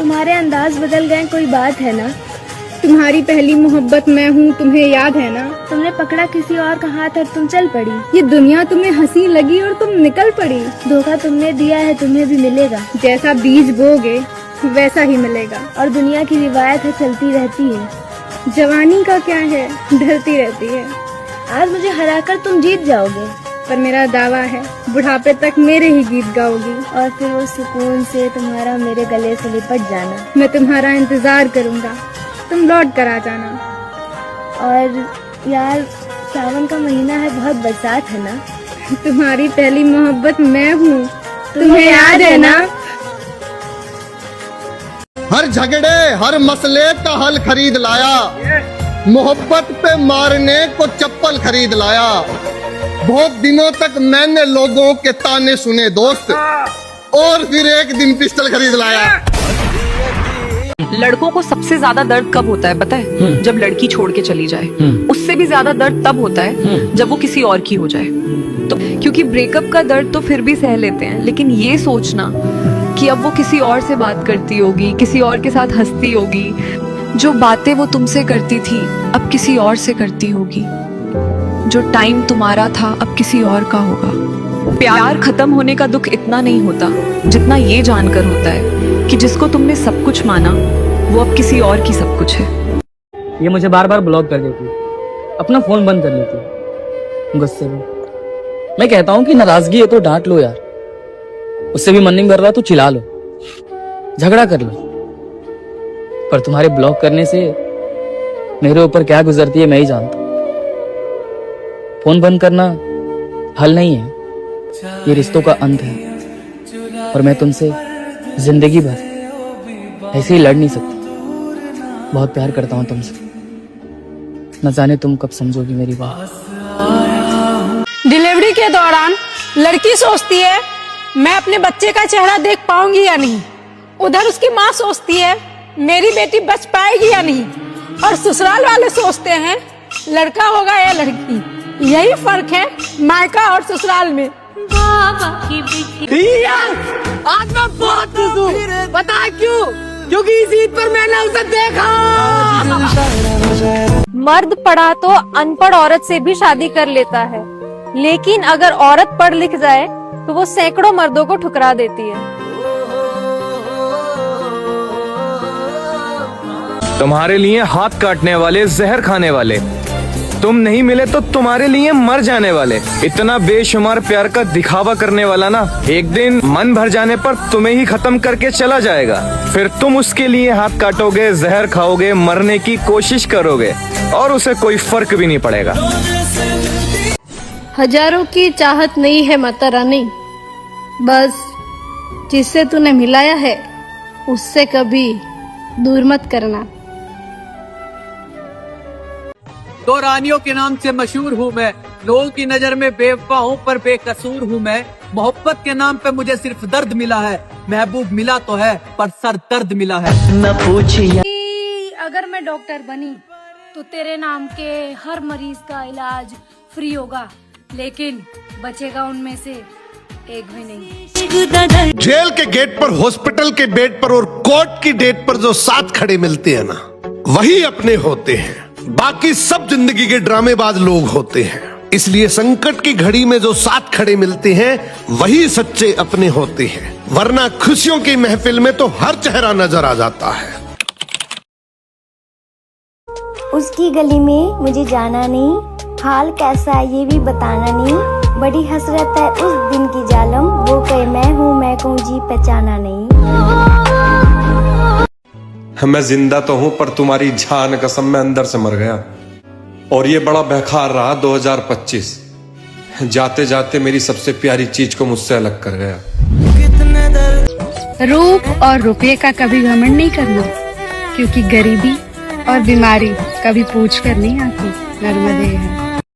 तुम्हारे अंदाज बदल गए, कोई बात है ना? तुम्हारी पहली मोहब्बत मैं हूँ, तुम्हें याद है ना? तुमने पकड़ा किसी और का हाथ और तुम चल पड़ी। ये दुनिया तुम्हें हंसी लगी और तुम निकल पड़ी। धोखा तुमने दिया है, तुम्हें भी मिलेगा। जैसा बीज बोगे वैसा ही मिलेगा। और दुनिया की रिवायत है, चलती रहती है। जवानी का क्या है, ढलती रहती है। आज मुझे हराकर तुम जीत जाओगे, पर मेरा दावा है बुढ़ापे तक मेरे ही गीत गाओगी। और फिर वो सुकून से तुम्हारा मेरे गले से लिपट जाना। मैं तुम्हारा इंतजार करूँगा, तुम लौट कर आ जाना। और यार, सावन का महीना है, बहुत बरसात है ना? तुम्हारी पहली मोहब्बत मैं हूँ, तुम्हें याद है ना? हर झगड़े हर मसले का हल खरीद लाया, मोहब्बत पे मारने को चप्पल खरीद लाया। बहुत दिनों तक मैंने लोगों के ताने सुने दोस्त, और फिर एक दिन पिस्टल खरीद लाया। लड़कों को सबसे ज्यादा दर्द कब होता है पता है? जब लड़की छोड़ के चली जाए। उससे भी ज्यादा दर्द तब होता है जब वो किसी और की हो जाए। तो क्योंकि ब्रेकअप का दर्द तो फिर भी सह लेते हैं, लेकिन ये सोचना कि अब वो किसी और से बात करती होगी, किसी और के साथ हंसती होगी, जो बातें वो तुमसे करती थी अब किसी और से करती होगी, जो टाइम तुम्हारा था अब किसी और का होगा। प्यार खत्म होने का दुख इतना नहीं होता जितना ये जानकर होता है कि जिसको तुमने सब कुछ माना वो अब किसी और की सब कुछ है। ये मुझे बार बार ब्लॉक कर देती, अपना फोन बंद कर लेती गुस्से में। मैं कहता हूँ कि नाराजगी है तो डांट लो यार, उससे भी मन नहीं कर रहा तो चिल्ला लो, झगड़ा कर लो। पर तुम्हारे ब्लॉक करने से मेरे ऊपर क्या गुजरती है मैं ही जानता। फोन बंद करना हल नहीं है, ये रिश्तों का अंत है। और मैं तुमसे जिंदगी भर ऐसे ही लड़ नहीं सकता। बहुत प्यार करता हूँ तुमसे, न जाने तुम कब समझोगी मेरी बात। डिलीवरी के दौरान लड़की सोचती है मैं अपने बच्चे का चेहरा देख पाऊंगी या नहीं, उधर उसकी माँ सोचती है मेरी बेटी बच पाएगी या नहीं, और ससुराल वाले सोचते हैं लड़का होगा या लड़की। यही फर्क है मायका और ससुराल में। आज मैं बहुत खुश हूँ, पता है क्यों? क्योंकि इस ईद पर मैंने उसे देखा। मर्द पढ़ा तो अनपढ़ औरत से भी शादी कर लेता है, लेकिन अगर औरत पढ़ लिख जाए तो वो सैकड़ों मर्दों को ठुकरा देती है। तुम्हारे लिए हाथ काटने वाले, जहर खाने वाले, तुम नहीं मिले तो तुम्हारे लिए मर जाने वाले। इतना बेशुमार प्यार का दिखावा करने वाला ना, एक दिन मन भर जाने पर तुम्हें ही खत्म करके चला जाएगा। फिर तुम उसके लिए हाथ काटोगे, जहर खाओगे, मरने की कोशिश करोगे, और उसे कोई फर्क भी नहीं पड़ेगा। हजारों की चाहत नहीं है माता रानी, बस जिससे तूने मिलाया है उससे कभी दूर मत करना। दो रानियों के नाम से मशहूर हूँ मैं, लोगों की नजर में बेवफा हूँ पर बेकसूर हूँ मैं। मोहब्बत के नाम पे मुझे सिर्फ दर्द मिला है, महबूब मिला तो है पर सर दर्द मिला है। न पूछिए अगर मैं डॉक्टर बनी तो तेरे नाम के हर मरीज का इलाज फ्री होगा, लेकिन बचेगा उनमें से एक भी नहीं। जेल के गेट पर, हॉस्पिटल के बेड पर और कोर्ट की डेट पर जो साथ खड़े मिलते हैं ना, वही अपने होते हैं। बाकी सब जिंदगी के ड्रामेबाज लोग होते हैं। इसलिए संकट की घड़ी में जो साथ खड़े मिलते हैं वही सच्चे अपने होते हैं, वरना खुशियों की महफिल में तो हर चेहरा नजर आ जाता है। उसकी गली में मुझे जाना नहीं, हाल कैसा है ये भी बताना नहीं। बड़ी हसरत है उस दिन की जालम, वो कहे मैं हूँ मैं कहूँ जी पहचाना नहीं। मैं जिंदा तो हूं पर तुम्हारी जान कसम मैं अंदर से मर गया। और ये बड़ा बेकार रहा 2025, जाते जाते मेरी सबसे प्यारी चीज को मुझसे अलग कर गया। रूप और रुपये का कभी घमंड नहीं करना, क्योंकि गरीबी और बीमारी कभी पूछ कर नहीं आती। नर्मदे है।